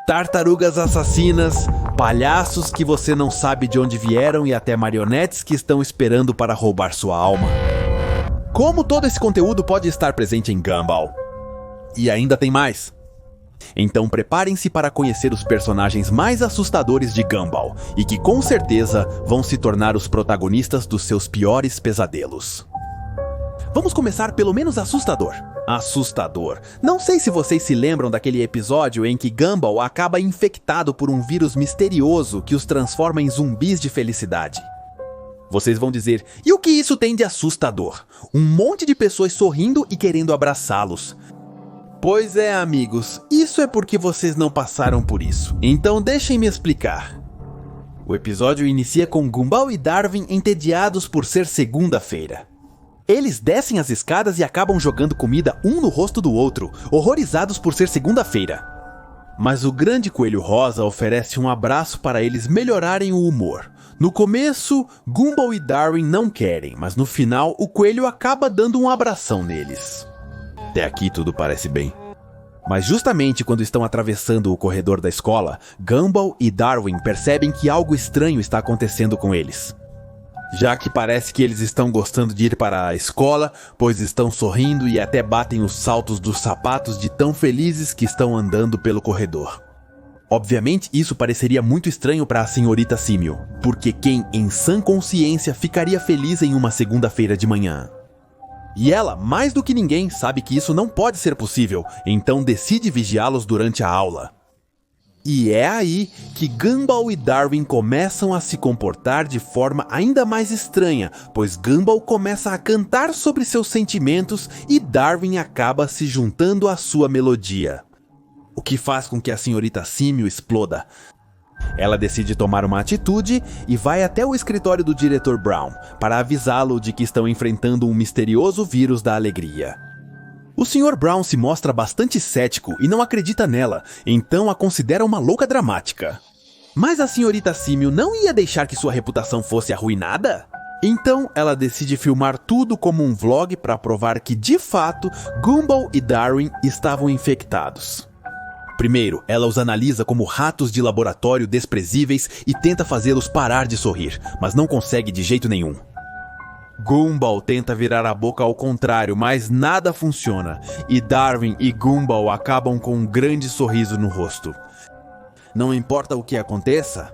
tartarugas assassinas, palhaços que você não sabe de onde vieram e até marionetes que estão esperando para roubar sua alma. Como todo esse conteúdo pode estar presente em Gumball? E ainda tem mais. Então preparem-se para conhecer os personagens mais assustadores de Gumball e que com certeza vão se tornar os protagonistas dos seus piores pesadelos. Vamos começar pelo menos assustador. Assustador. Não sei se vocês se lembram daquele episódio em que Gumball acaba infectado por um vírus misterioso que os transforma em zumbis de felicidade. Vocês vão dizer, e o que isso tem de assustador? Um monte de pessoas sorrindo e querendo abraçá-los. Pois é, amigos, isso é porque vocês não passaram por isso. Então deixem-me explicar. O episódio inicia com Gumball e Darwin entediados por ser segunda-feira. Eles descem as escadas e acabam jogando comida um no rosto do outro, horrorizados por ser segunda-feira. Mas o grande coelho rosa oferece um abraço para eles melhorarem o humor. No começo, Gumball e Darwin não querem, mas no final o coelho acaba dando um abração neles. Até aqui tudo parece bem. Mas justamente quando estão atravessando o corredor da escola, Gumball e Darwin percebem que algo estranho está acontecendo com eles. Já que parece que eles estão gostando de ir para a escola, pois estão sorrindo e até batem os saltos dos sapatos de tão felizes que estão andando pelo corredor. Obviamente isso pareceria muito estranho para a senhorita Símio, porque quem em sã consciência ficaria feliz em uma segunda-feira de manhã? E ela, mais do que ninguém, sabe que isso não pode ser possível, então decide vigiá-los durante a aula. E é aí que Gumball e Darwin começam a se comportar de forma ainda mais estranha, pois Gumball começa a cantar sobre seus sentimentos e Darwin acaba se juntando à sua melodia. O que faz com que a senhorita Símio exploda. Ela decide tomar uma atitude e vai até o escritório do diretor Brown para avisá-lo de que estão enfrentando um misterioso vírus da alegria. O Sr. Brown se mostra bastante cético e não acredita nela, então a considera uma louca dramática. Mas a senhorita Símio não ia deixar que sua reputação fosse arruinada? Então ela decide filmar tudo como um vlog para provar que de fato Gumball e Darwin estavam infectados. Primeiro, ela os analisa como ratos de laboratório desprezíveis e tenta fazê-los parar de sorrir, mas não consegue de jeito nenhum. Gumball tenta virar a boca ao contrário, mas nada funciona, e Darwin e Gumball acabam com um grande sorriso no rosto. Não importa o que aconteça.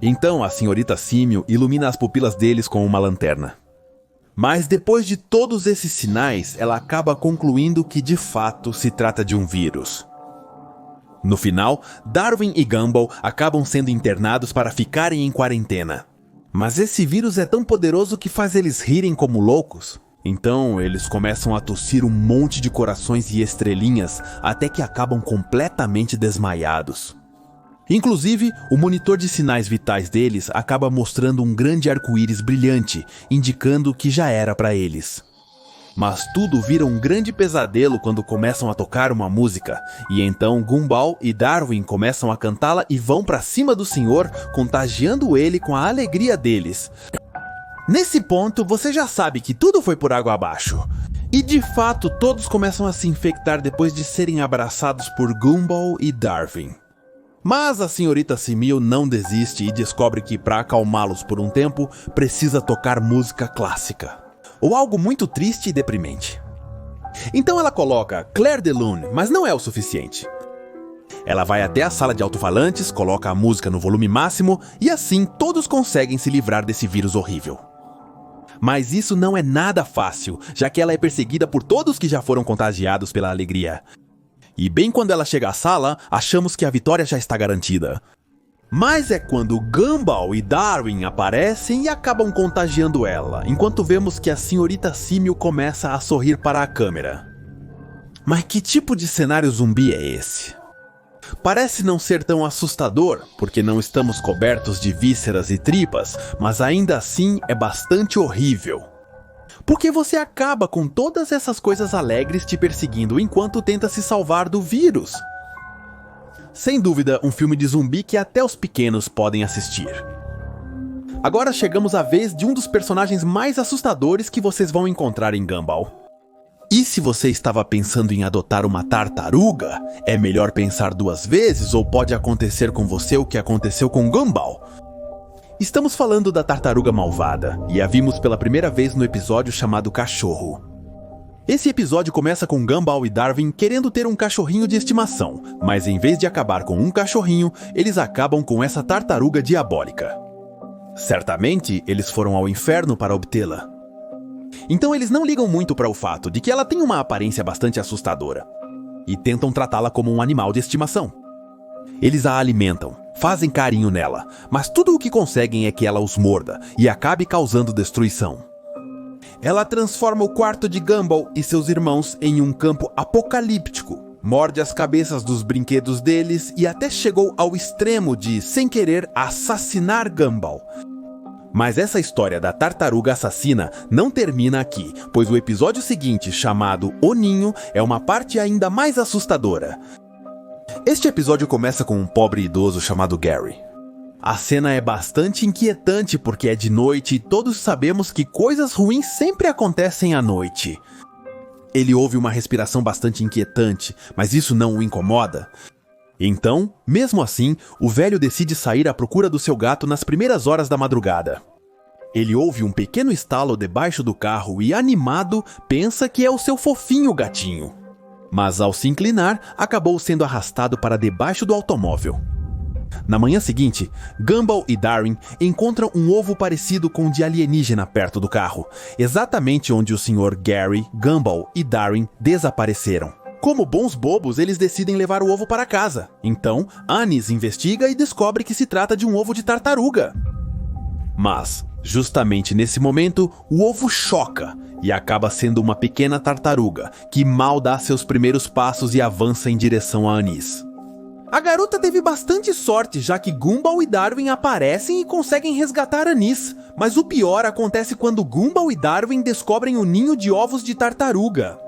Então a senhorita Símio ilumina as pupilas deles com uma lanterna. Mas depois de todos esses sinais, ela acaba concluindo que de fato se trata de um vírus. No final, Darwin e Gumball acabam sendo internados para ficarem em quarentena. Mas esse vírus é tão poderoso que faz eles rirem como loucos. Então eles começam a tossir um monte de corações e estrelinhas até que acabam completamente desmaiados. Inclusive, o monitor de sinais vitais deles acaba mostrando um grande arco-íris brilhante, indicando que já era para eles. Mas tudo vira um grande pesadelo quando começam a tocar uma música, e então Gumball e Darwin começam a cantá-la e vão pra cima do senhor, contagiando ele com a alegria deles. Nesse ponto, você já sabe que tudo foi por água abaixo. E de fato, todos começam a se infectar depois de serem abraçados por Gumball e Darwin. Mas a senhorita Símio não desiste e descobre que para acalmá-los por um tempo, precisa tocar música clássica. Ou algo muito triste e deprimente. Então ela coloca Clair de Lune, mas não é o suficiente. Ela vai até a sala de alto-falantes, coloca a música no volume máximo e assim todos conseguem se livrar desse vírus horrível. Mas isso não é nada fácil, já que ela é perseguida por todos que já foram contagiados pela alegria. E bem quando ela chega à sala, achamos que a vitória já está garantida. Mas é quando Gumball e Darwin aparecem e acabam contagiando ela, enquanto vemos que a senhorita Símio começa a sorrir para a câmera. Mas que tipo de cenário zumbi é esse? Parece não ser tão assustador, porque não estamos cobertos de vísceras e tripas, mas ainda assim é bastante horrível. Porque você acaba com todas essas coisas alegres te perseguindo enquanto tenta se salvar do vírus. Sem dúvida, um filme de zumbi que até os pequenos podem assistir. Agora chegamos à vez de um dos personagens mais assustadores que vocês vão encontrar em Gumball. E se você estava pensando em adotar uma tartaruga, é melhor pensar 2 vezes ou pode acontecer com você o que aconteceu com Gumball. Estamos falando da tartaruga malvada e a vimos pela primeira vez no episódio chamado Cachorro. Esse episódio começa com Gumball e Darwin querendo ter um cachorrinho de estimação, mas em vez de acabar com um cachorrinho, eles acabam com essa tartaruga diabólica. Certamente, eles foram ao inferno para obtê-la. Então eles não ligam muito para o fato de que ela tem uma aparência bastante assustadora e tentam tratá-la como um animal de estimação. Eles a alimentam, fazem carinho nela, mas tudo o que conseguem é que ela os morda e acabe causando destruição. Ela transforma o quarto de Gumball e seus irmãos em um campo apocalíptico, morde as cabeças dos brinquedos deles e até chegou ao extremo de, sem querer, assassinar Gumball. Mas essa história da tartaruga assassina não termina aqui, pois o episódio seguinte, chamado O Ninho, é uma parte ainda mais assustadora. Este episódio começa com um pobre idoso chamado Gary. A cena é bastante inquietante porque é de noite e todos sabemos que coisas ruins sempre acontecem à noite. Ele ouve uma respiração bastante inquietante, mas isso não o incomoda. Então, mesmo assim, o velho decide sair à procura do seu gato nas primeiras horas da madrugada. Ele ouve um pequeno estalo debaixo do carro e, animado, pensa que é o seu fofinho gatinho. Mas ao se inclinar, acabou sendo arrastado para debaixo do automóvel. Na manhã seguinte, Gumball e Darwin encontram um ovo parecido com o de alienígena perto do carro, exatamente onde o Sr. Gary, Gumball e Darwin desapareceram. Como bons bobos, eles decidem levar o ovo para casa. Então, Anis investiga e descobre que se trata de um ovo de tartaruga. Mas, justamente nesse momento, o ovo choca e acaba sendo uma pequena tartaruga que mal dá seus primeiros passos e avança em direção a Anis. A garota teve bastante sorte, já que Gumball e Darwin aparecem e conseguem resgatar Anis. Mas o pior acontece quando Gumball e Darwin descobrem o ninho de ovos de tartaruga.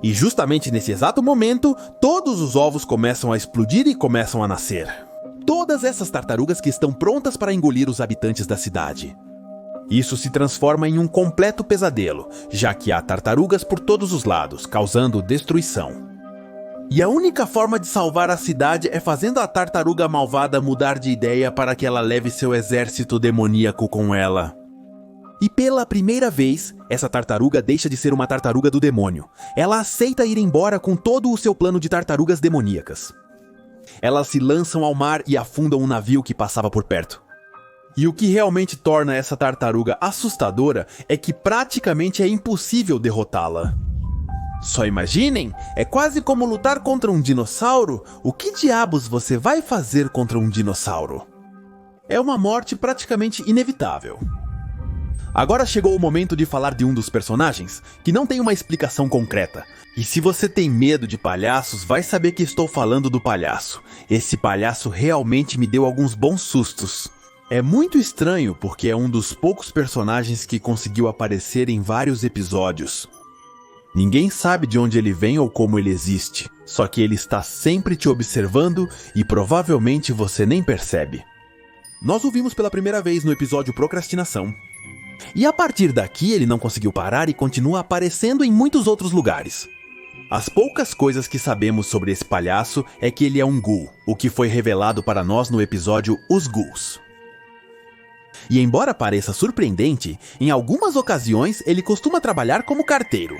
E justamente nesse exato momento, todos os ovos começam a explodir e começam a nascer. Todas essas tartarugas que estão prontas para engolir os habitantes da cidade. Isso se transforma em um completo pesadelo, já que há tartarugas por todos os lados, causando destruição. E a única forma de salvar a cidade é fazendo a tartaruga malvada mudar de ideia para que ela leve seu exército demoníaco com ela. E pela primeira vez, essa tartaruga deixa de ser uma tartaruga do demônio. Ela aceita ir embora com todo o seu plano de tartarugas demoníacas. Elas se lançam ao mar e afundam um navio que passava por perto. E o que realmente torna essa tartaruga assustadora é que praticamente é impossível derrotá-la. Só imaginem, é quase como lutar contra um dinossauro. O que diabos você vai fazer contra um dinossauro? É uma morte praticamente inevitável. Agora chegou o momento de falar de um dos personagens, que não tem uma explicação concreta. E se você tem medo de palhaços, vai saber que estou falando do palhaço. Esse palhaço realmente me deu alguns bons sustos. É muito estranho porque é um dos poucos personagens que conseguiu aparecer em vários episódios. Ninguém sabe de onde ele vem ou como ele existe, só que ele está sempre te observando e provavelmente você nem percebe. Nós o vimos pela primeira vez no episódio Procrastinação. E a partir daqui ele não conseguiu parar e continua aparecendo em muitos outros lugares. As poucas coisas que sabemos sobre esse palhaço é que ele é um ghoul, o que foi revelado para nós no episódio Os Ghouls. E embora pareça surpreendente, em algumas ocasiões ele costuma trabalhar como carteiro.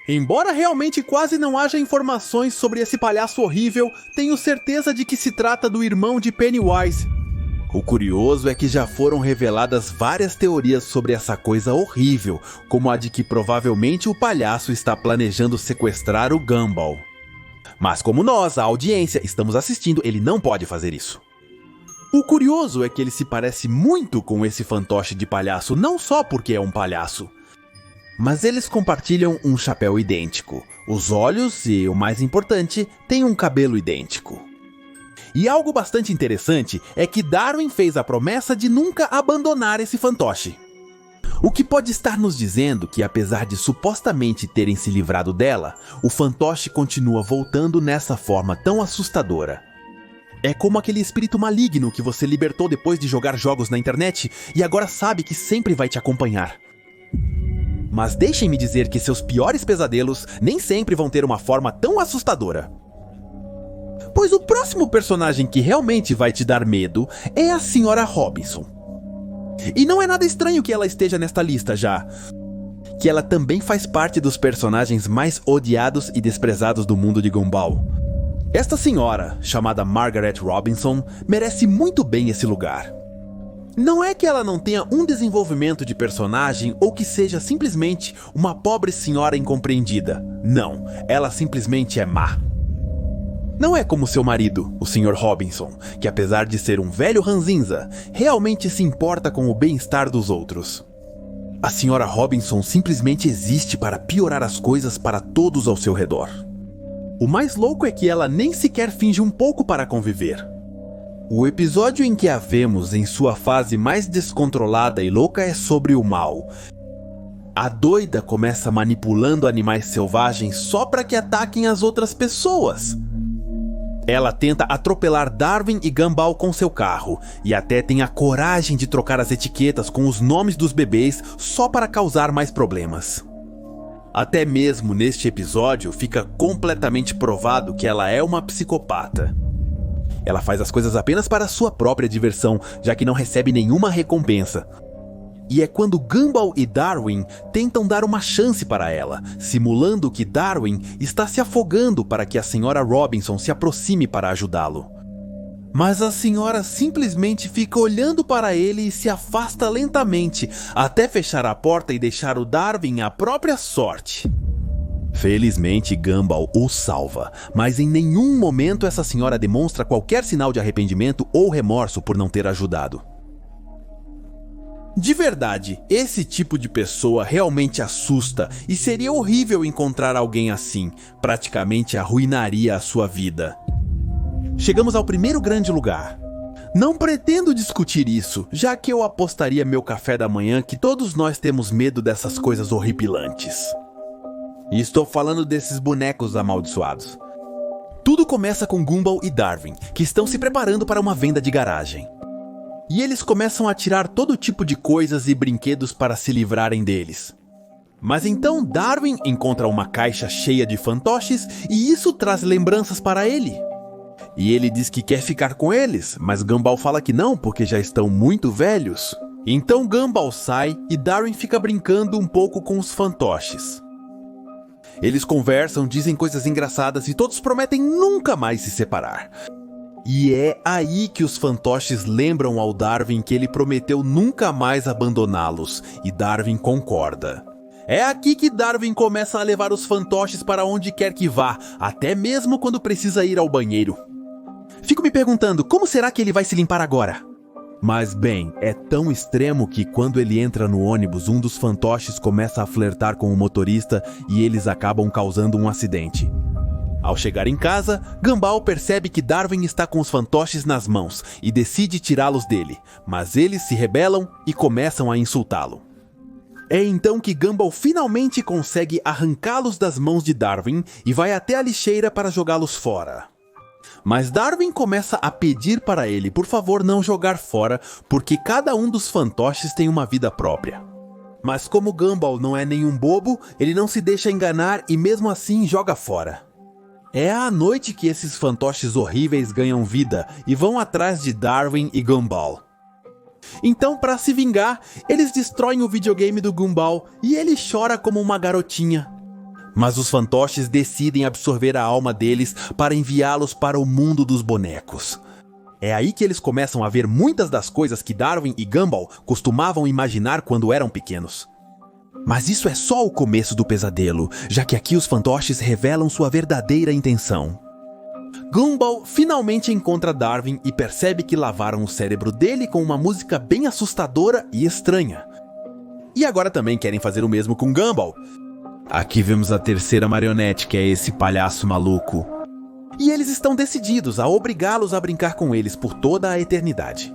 Embora realmente quase não haja informações sobre esse palhaço horrível, tenho certeza de que se trata do irmão de Pennywise. O curioso é que já foram reveladas várias teorias sobre essa coisa horrível, como a de que provavelmente o palhaço está planejando sequestrar o Gumball. Mas como nós, a audiência, estamos assistindo, ele não pode fazer isso. O curioso é que ele se parece muito com esse fantoche de palhaço, não só porque é um palhaço. Mas eles compartilham um chapéu idêntico, os olhos e, o mais importante, têm um cabelo idêntico. E algo bastante interessante é que Darwin fez a promessa de nunca abandonar esse fantoche. O que pode estar nos dizendo que, apesar de supostamente terem se livrado dela, o fantoche continua voltando nessa forma tão assustadora. É como aquele espírito maligno que você libertou depois de jogar jogos na internet e agora sabe que sempre vai te acompanhar. Mas deixem-me dizer que seus piores pesadelos nem sempre vão ter uma forma tão assustadora. Pois o próximo personagem que realmente vai te dar medo é a Sra. Robinson. E não é nada estranho que ela esteja nesta lista já, que ela também faz parte dos personagens mais odiados e desprezados do mundo de Gumball. Esta senhora, chamada Margaret Robinson, merece muito bem esse lugar. Não é que ela não tenha um desenvolvimento de personagem ou que seja simplesmente uma pobre senhora incompreendida. Não, ela simplesmente é má. Não é como seu marido, o Sr. Robinson, que apesar de ser um velho ranzinza, realmente se importa com o bem-estar dos outros. A Sra. Robinson simplesmente existe para piorar as coisas para todos ao seu redor. O mais louco é que ela nem sequer finge um pouco para conviver. O episódio em que a vemos em sua fase mais descontrolada e louca é sobre o mal. A doida começa manipulando animais selvagens só para que ataquem as outras pessoas. Ela tenta atropelar Darwin e Gumball com seu carro, e até tem a coragem de trocar as etiquetas com os nomes dos bebês só para causar mais problemas. Até mesmo neste episódio fica completamente provado que ela é uma psicopata. Ela faz as coisas apenas para sua própria diversão, já que não recebe nenhuma recompensa. E é quando Gumball e Darwin tentam dar uma chance para ela, simulando que Darwin está se afogando para que a Sra. Robinson se aproxime para ajudá-lo. Mas a senhora simplesmente fica olhando para ele e se afasta lentamente, até fechar a porta e deixar o Darwin à própria sorte. Felizmente, Gumball o salva, mas em nenhum momento essa senhora demonstra qualquer sinal de arrependimento ou remorso por não ter ajudado. De verdade, esse tipo de pessoa realmente assusta e seria horrível encontrar alguém assim, praticamente arruinaria a sua vida. Chegamos ao primeiro grande lugar. Não pretendo discutir isso, já que eu apostaria meu café da manhã que todos nós temos medo dessas coisas horripilantes. E estou falando desses bonecos amaldiçoados. Tudo começa com Gumball e Darwin, que estão se preparando para uma venda de garagem. E eles começam a tirar todo tipo de coisas e brinquedos para se livrarem deles. Mas então Darwin encontra uma caixa cheia de fantoches e isso traz lembranças para ele. E ele diz que quer ficar com eles, mas Gumball fala que não porque já estão muito velhos. Então Gumball sai e Darwin fica brincando um pouco com os fantoches. Eles conversam, dizem coisas engraçadas e todos prometem nunca mais se separar. E é aí que os fantoches lembram ao Darwin que ele prometeu nunca mais abandoná-los, e Darwin concorda. É aqui que Darwin começa a levar os fantoches para onde quer que vá, até mesmo quando precisa ir ao banheiro. Fico me perguntando, como será que ele vai se limpar agora? Mas bem, é tão extremo que quando ele entra no ônibus, um dos fantoches começa a flertar com o motorista e eles acabam causando um acidente. Ao chegar em casa, Gumball percebe que Darwin está com os fantoches nas mãos e decide tirá-los dele, mas eles se rebelam e começam a insultá-lo. É então que Gumball finalmente consegue arrancá-los das mãos de Darwin e vai até a lixeira para jogá-los fora. Mas Darwin começa a pedir para ele por favor não jogar fora, porque cada um dos fantoches tem uma vida própria. Mas como Gumball não é nenhum bobo, ele não se deixa enganar e mesmo assim joga fora. É à noite que esses fantoches horríveis ganham vida e vão atrás de Darwin e Gumball. Então, para se vingar, eles destroem o videogame do Gumball e ele chora como uma garotinha. Mas os fantoches decidem absorver a alma deles para enviá-los para o mundo dos bonecos. É aí que eles começam a ver muitas das coisas que Darwin e Gumball costumavam imaginar quando eram pequenos. Mas isso é só o começo do pesadelo, já que aqui os fantoches revelam sua verdadeira intenção. Gumball finalmente encontra Darwin e percebe que lavaram o cérebro dele com uma música bem assustadora e estranha. E agora também querem fazer o mesmo com Gumball. Aqui vemos a terceira marionete, que é esse palhaço maluco. E eles estão decididos a obrigá-los a brincar com eles por toda a eternidade.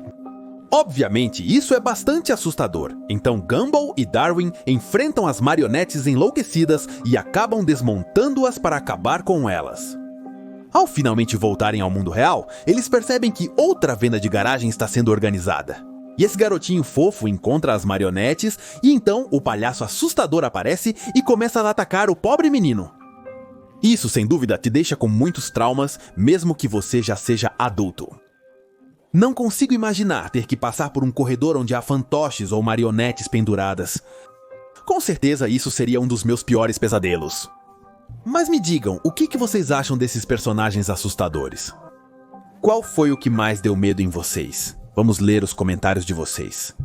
Obviamente, isso é bastante assustador, então Gumball e Darwin enfrentam as marionetes enlouquecidas e acabam desmontando-as para acabar com elas. Ao finalmente voltarem ao mundo real, eles percebem que outra venda de garagem está sendo organizada. E esse garotinho fofo encontra as marionetes e então o palhaço assustador aparece e começa a atacar o pobre menino. Isso, sem dúvida, te deixa com muitos traumas, mesmo que você já seja adulto. Não consigo imaginar ter que passar por um corredor onde há fantoches ou marionetes penduradas. Com certeza isso seria um dos meus piores pesadelos. Mas me digam, o que vocês acham desses personagens assustadores? Qual foi o que mais deu medo em vocês? Vamos ler os comentários de vocês.